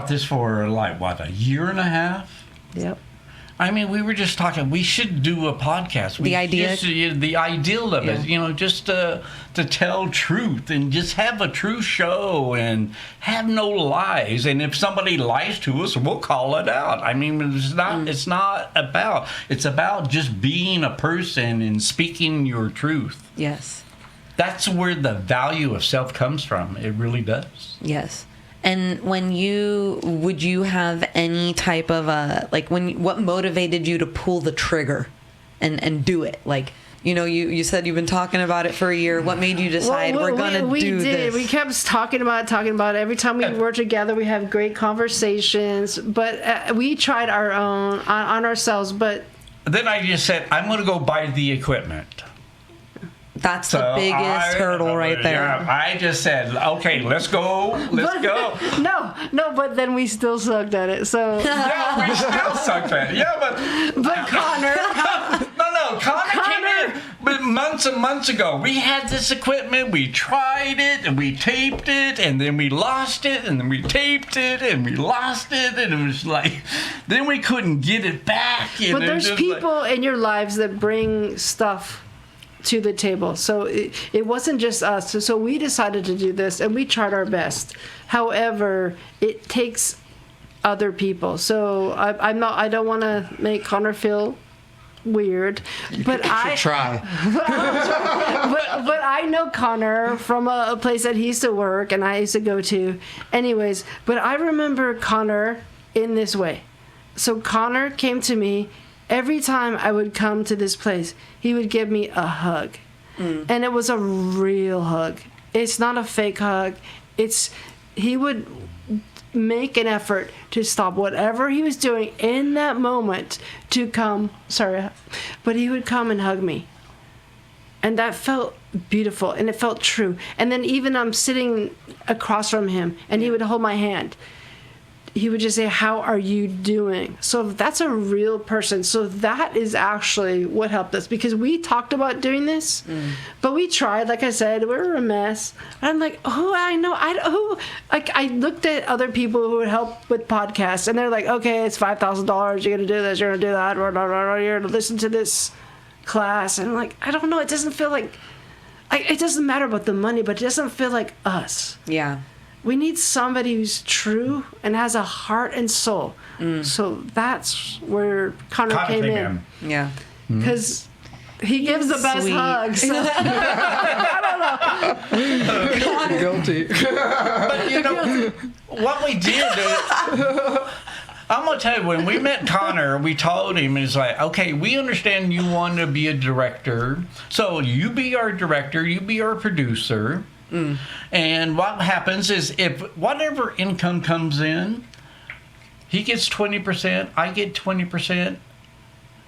this for a year and a half. Yep. I mean, we were just talking. We should do a podcast. The idea, the ideal of it, just to tell truth and just have a true show and have no lies. And if somebody lies to us, we'll call it out. I mean, it's not. It's about just being a person and speaking your truth. Yes. That's where the value of self comes from. It really does. Yes. And would you have any type of what motivated you to pull the trigger and do it? Like, you said you've been talking about it for a year. What made you decide we're going to do this? We kept talking about it. Every time we were together, we have great conversations. But we tried our own on ourselves. But then I just said, I'm going to go buy the equipment. That's the biggest hurdle right there. Yeah, I just said, okay, let's go. Go. No, but then we still sucked at it. So Yeah, we still sucked at it. Yeah, but Connor, no, Connor came in but months and months ago. We had this equipment, we tried it, and we taped it, and then we lost it, and then we taped it, and we lost it, and it was like, then we couldn't get it back. but there's people in your lives that bring stuff to the table. So it wasn't just us. So we decided to do this, and we tried our best. However, it takes other people. So I don't want to make Connor feel weird, but I try. but I know Connor from a place that he used to work and I used to go to. Anyways, but I remember Connor in this way. So Connor came to me every time I would come to this place. He would give me a hug, and it was a real hug. It's not a fake hug. He would make an effort to stop whatever he was doing in that moment to come. Sorry, but he would come and hug me, and that felt beautiful and it felt true. And then even I'm sitting across from him, and he would hold my hand. He would just say, "How are you doing?" So that's a real person. So that is actually what helped us, because we talked about doing this, but we tried. Like I said, we were a mess. And I'm like, I looked at other people who would help with podcasts, and they're like, okay, it's $5,000. You're gonna do this. You're gonna do that. You're gonna listen to this class. And I'm like, I don't know. It doesn't feel like. It doesn't matter about the money, but it doesn't feel like us. Yeah. We need somebody who's true and has a heart and soul. So that's where Connor came in. Yeah. Because he gives the best Sweet. hugs. So. I don't know. Guilty. But you know, what we did I'm going to tell you, when we met Connor, we told him, it's like, okay, we understand you want to be a director. So you be our director, you be our producer. And what happens is, if whatever income comes in, he gets 20%, I get 20%,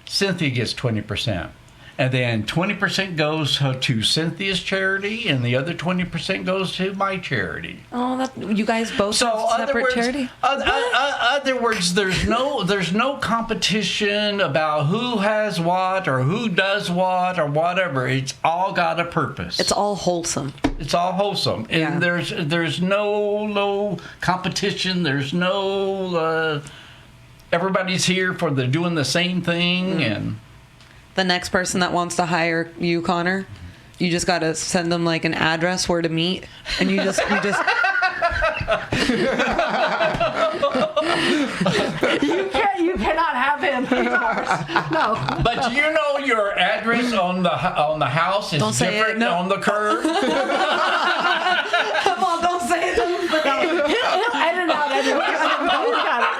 Cynthia gets 20%. And then 20% goes to Cynthia's charity, and the other 20% goes to my charity. Oh, you guys both have separate charity? Other words, there's no competition about who has what or who does what or whatever. It's all got a purpose. It's all wholesome. It's all wholesome, and there's no competition. There's no everybody's here for doing the same thing. And the next person that wants to hire you, Connor, you just got to send them like an address where to meet, and you just You cannot have him. He's ours. No. But do you know your address on the house is Don't say different it, no. on the curb? Come on, don't say it. He'll edit out everything. He's got it.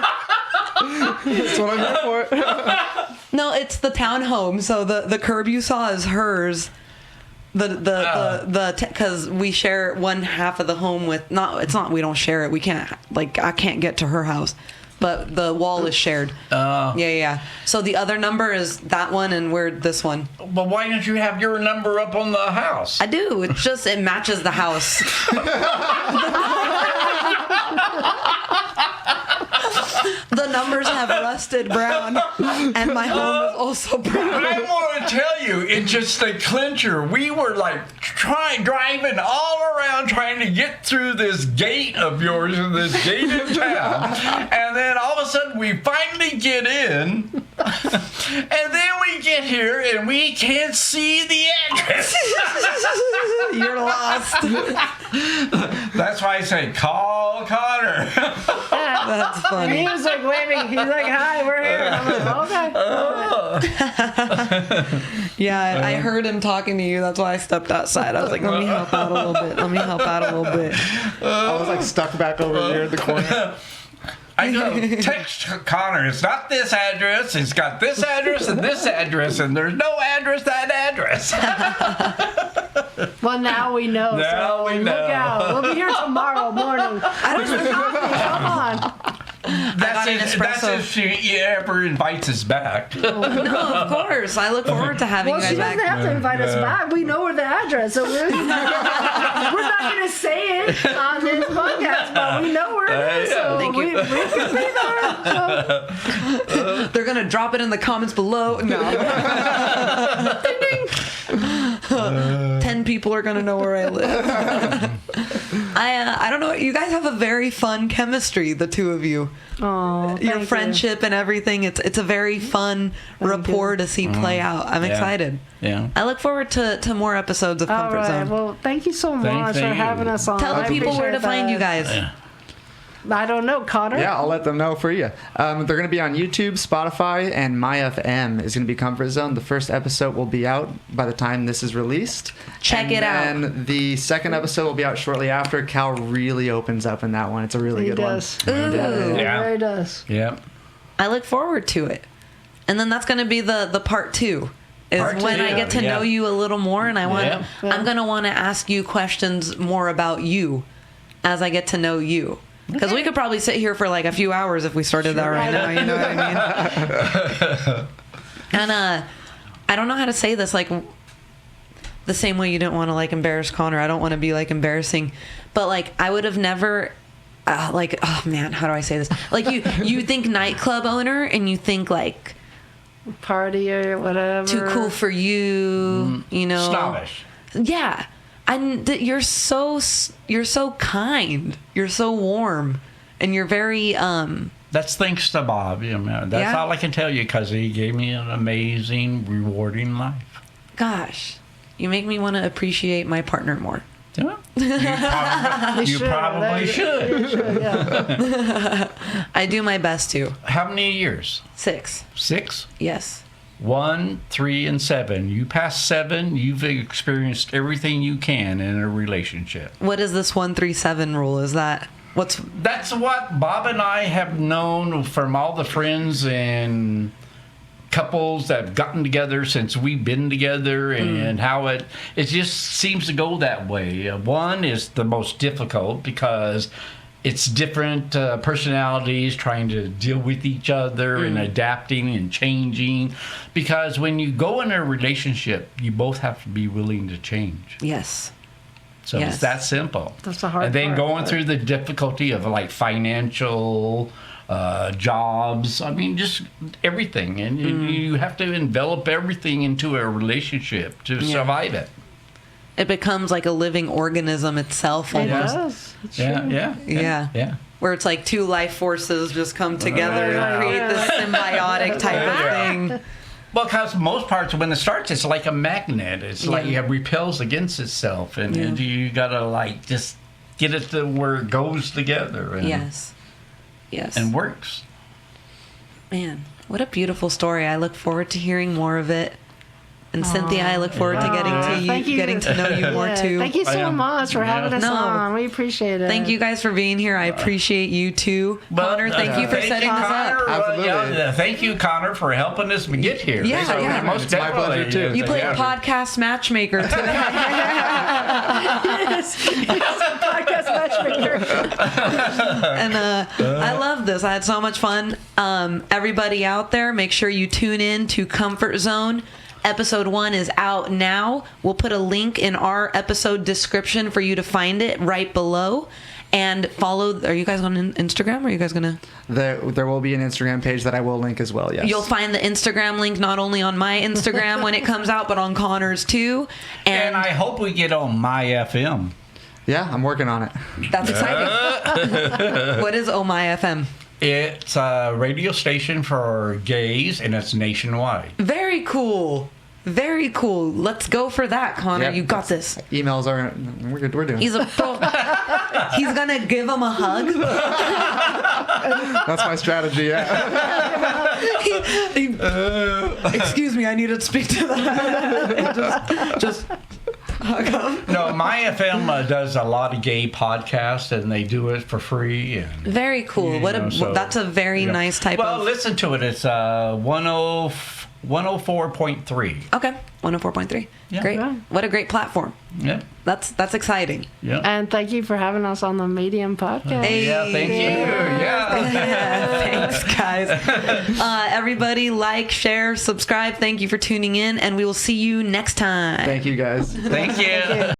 That's what I'm here for. No, it's the townhome. So the curb you saw is hers. Because we share one half of the home with. It's not. We don't share it. We can't. Like, I can't get to her house, but the wall is shared. Yeah. So the other number is that one, and we're this one. But why don't you have your number up on the house? I do. It's just it matches the house. The numbers have rusted brown, and my home is also brown. I want to tell you, it's just a clincher. We were like driving all around trying to get through this gate of yours in this gated town, and then all of a sudden we finally get in, and then we get here and we can't see the address. You're lost. That's why I say call Connor. That's And funny. he was like waving. He's like, "Hi, we're here." And I'm like, "Okay." Yeah, I heard him talking to you. That's why I stepped outside. I was like, let me help out a little bit. I was like stuck back over here in the corner. I go, text Connor. It's not this address. It's got this address and this address, and there's no address that address. Well, now we know. Now we know. Look out. We'll be here tomorrow morning. I don't know coffee. Come on. That's an espresso. if she ever invites us back. No, of course. I look forward to having Well, you she guys doesn't back. have to invite us back. We know where the address, so we're not going to say it on this podcast, but we know where it is, so Thank you. we can be there. So. They're gonna drop it in the comments below. No. 10 people are gonna know where I live. I don't know. You guys have a very fun chemistry, the two of you. Oh, Your friendship and everything. It's a very fun rapport to see play out. I'm excited. Yeah. I look forward to more episodes of All Comfort right. Zone. Well, thank you so much for you. having us on. Tell the I people where to appreciate find you that. guys. I don't know, Connor. Yeah, I'll let them know for you. They're going to be on YouTube, Spotify, and MyFM is going to be Comfort Zone. The first episode will be out by the time this is released. Check it out. And the second episode will be out shortly after. Cal really opens up in that one. It's a really He good does. one. Ooh. He Yeah. really does. Yep. I look forward to it. And then that's going to be the part 2. Is Part when two, I get to yeah. know you a little more, and Yeah. I'm going to want to ask you questions more about you as I get to know you. Because we could probably sit here for like a few hours if we started that right now. You know what I mean? And I don't know how to say this, like the same way you didn't want to like embarrass Connor. I don't want to be like embarrassing, but like I would have never. Like, oh man, how do I say this? Like you think nightclub owner and you think like Party or whatever. too cool for you, you know? Snobbish. Yeah, and you're so kind. You're so warm, and you're very That's thanks to Bob. You know, that's Yeah. all I can tell you because he gave me an amazing, rewarding life. Gosh, you make me want to appreciate my partner more. Yeah. You probably should. Yeah. I do my best to. How many years? 6. 6? Yes. 1, 3, and 7. You pass 7, you've experienced everything you can in a relationship. What is this 137 rule? Is that what's That's what Bob and I have known from all the friends and couples that have gotten together since we've been together, and how it just seems to go that way. 1 is the most difficult because it's different personalities trying to deal with each other and adapting and changing, because when you go in a relationship you both have to be willing to change. yes. So Yes. it's that simple. That's the hard And then part, going but- through the difficulty of like financial jobs, I mean, just everything. And you have to envelop everything into a relationship to survive it. It becomes like a living organism itself It almost. does. It's Yeah, true. Yeah. Yeah. Where it's like 2 life forces just come together and create this symbiotic type of thing. Well, because most parts, when it starts, it's like a magnet. It's like it repels against itself. And you got to like just get it to where it goes together. And, Yes. Yes. And works. Man, what a beautiful story. I look forward to hearing more of it. And Cynthia, I look forward to Thank you. getting to know you more Yeah, too. Thank you so much for having us No. on. We appreciate it. Thank you guys for being here. I appreciate you too. Well, Connor, thank you for setting this Connor, up. Absolutely. Thank you, Connor, for helping us get here. Yeah, So, yeah. Most It's my pleasure, definitely. too. You played Yeah. podcast matchmaker today. Podcast matchmaker. And I love this. I had so much fun. Everybody out there, make sure you tune in to Comfort Zone. Episode 1 is out now. We'll put a link in our episode description for you to find it right below. And follow. Are you guys on Instagram? Or are you guys gonna? There will be an Instagram page that I will link as well, yes. You'll find the Instagram link not only on my Instagram when it comes out, but on Connor's too. And I hope we get on my FM. Yeah, I'm working on it. That's exciting. What is Oh My FM? It's a radio station for gays, and it's nationwide. Very cool. Very cool. Let's go for that, Connor. Yep. You got this. Emails are, we're doing He's a pro. He's gonna give him a hug. That's my strategy, yeah. Excuse me, I need to speak to that. just hug him. No, my FM does a lot of gay podcasts, and they do it for free. And Very cool. That's a very nice type well, of. listen to it. It's 104.3. Okay, 104.3. Yeah. Great. Yeah. What a great platform. Yeah. That's exciting. Yeah. And thank you for having us on the Medium podcast. Hey. Yeah, thank you. Yeah. Yeah, thanks, guys. guys. Everybody, like, share, subscribe. Thank you for tuning in, and we will see you next time. Thank you, guys. Thank you.